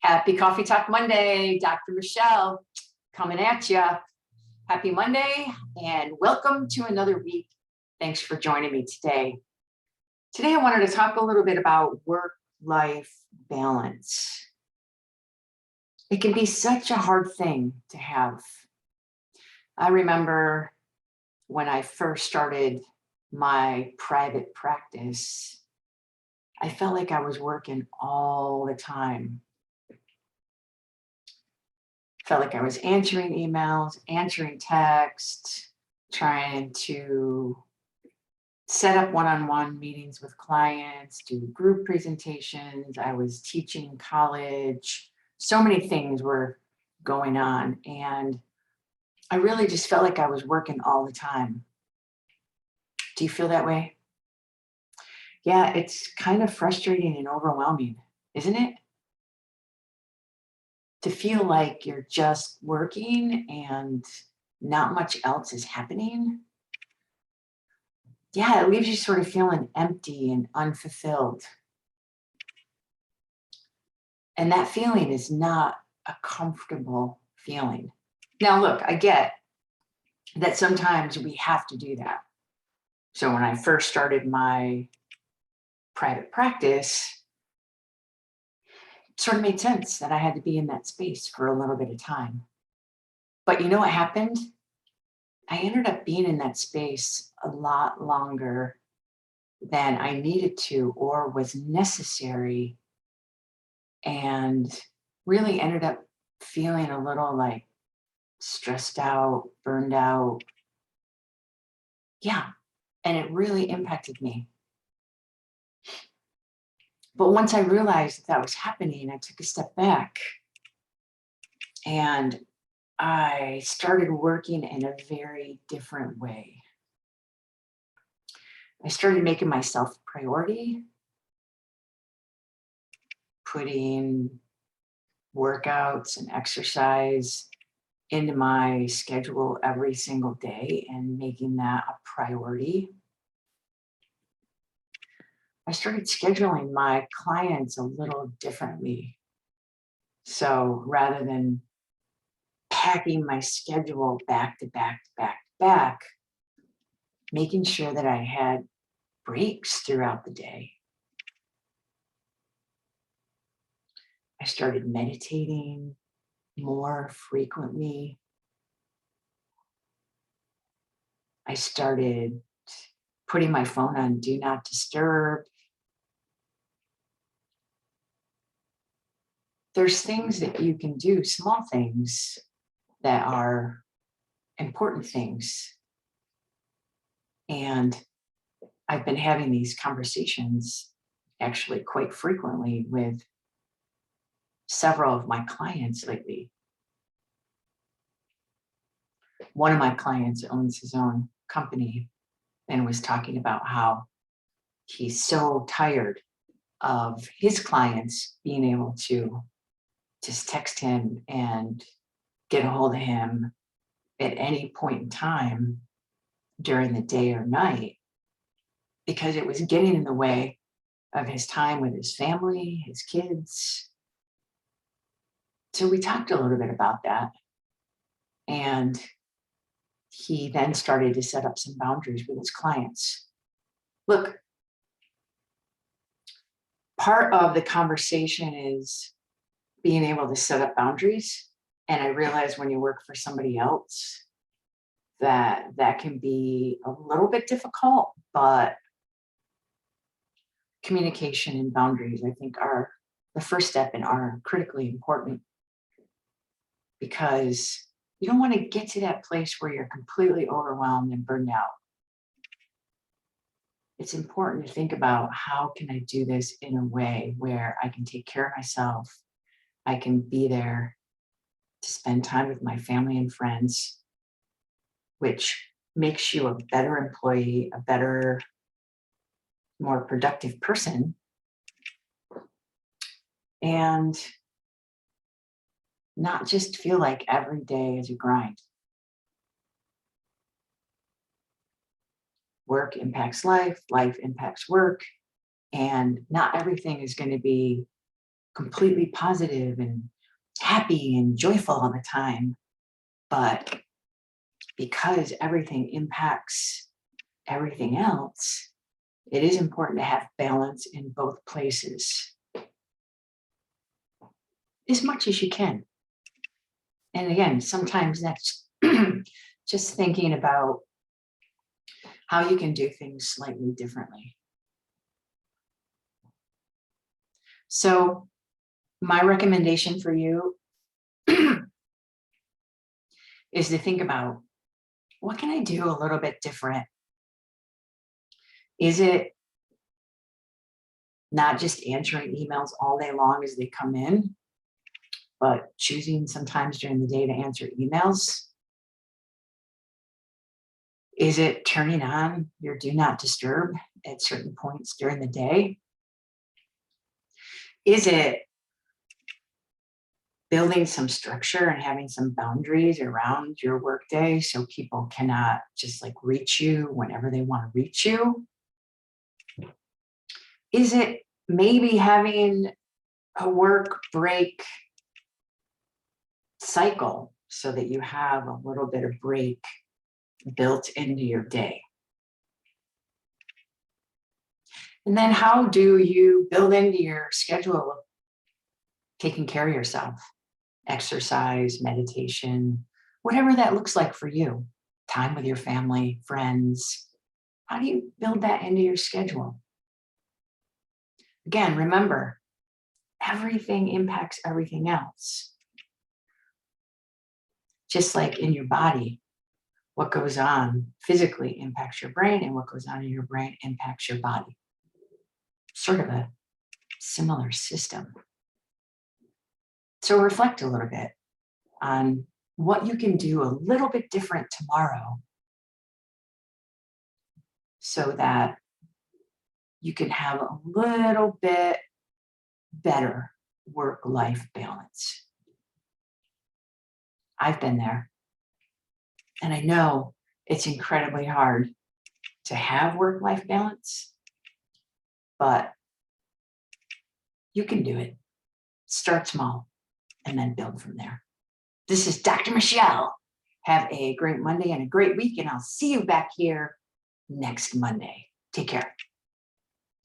Happy Coffee Talk Monday, Dr. Michelle coming at you. Happy Monday and welcome to another week. Thanks for joining me today. Today I wanted to talk a little bit about work-life balance. It can be such a hard thing to have. I remember when I first started my private practice, I felt like I was working all the time. Felt like I was answering emails, answering texts, trying to set up one-on-one meetings with clients, do group presentations. I was teaching college. So many things were going on. And I really just felt like I was working all the time. Do you feel that way? Yeah, it's kind of frustrating and overwhelming, isn't it? To feel like you're just working and not much else is happening. Yeah, it leaves you sort of feeling empty and unfulfilled. And that feeling is not a comfortable feeling. Now, look, I get that sometimes we have to do that. So when I first started my private practice, it sort of made sense that I had to be in that space for a little bit of time. But you know what happened? I ended up being in that space a lot longer than I needed to or was necessary, and really ended up feeling a little like stressed out, burned out. Yeah, and it really impacted me. But once I realized that was happening, I took a step back and I started working in a very different way. I started making myself a priority, putting workouts and exercise into my schedule every single day and making that a priority. I started scheduling my clients a little differently. So rather than packing my schedule back to back to back to back, making sure that I had breaks throughout the day. I started meditating more frequently. I started putting my phone on do not disturb. There's things that you can do, small things that are important things. And I've been having these conversations actually quite frequently with several of my clients lately. One of my clients owns his own company and was talking about how he's so tired of his clients being able to just text him and get a hold of him at any point in time during the day or night, because it was getting in the way of his time with his family, his kids. So we talked a little bit about that. And he then started to set up some boundaries with his clients. Look, part of the conversation is being able to set up boundaries. And I realize when you work for somebody else, that can be a little bit difficult, but communication and boundaries, I think, are the first step and are critically important, because you don't want to get to that place where you're completely overwhelmed and burned out. It's important to think about, how can I do this in a way where I can take care of myself? I can be there to spend time with my family and friends, which makes you a better employee, a better, more productive person, and not just feel like every day is a grind. Work impacts life, life impacts work, and not everything is going to be completely positive and happy and joyful all the time. But because everything impacts everything else, it is important to have balance in both places as much as you can. And again, sometimes that's just thinking about how you can do things slightly differently. So my recommendation for you is to think about, what can I do a little bit different? Is it not just answering emails all day long as they come in, but choosing sometimes during the day to answer emails? Is it turning on your do not disturb at certain points during the day? Is it building some structure and having some boundaries around your workday so people cannot just like reach you whenever they want to reach you? Is it maybe having a work break cycle so that you have a little bit of break built into your day? And then how do you build into your schedule of taking care of yourself? Exercise, meditation, whatever that looks like for you. Time with your family, friends. How do you build that into your schedule? Again, remember, everything impacts everything else. Just like in your body, what goes on physically impacts your brain, and what goes on in your brain impacts your body. Sort of a similar system. So reflect a little bit on what you can do a little bit different tomorrow so that you can have a little bit better work-life balance. I've been there, and I know it's incredibly hard to have work-life balance, but you can do it. Start small and then build from there. This is Dr. Michelle. Have a great Monday and a great week, and I'll see you back here next Monday. Take care.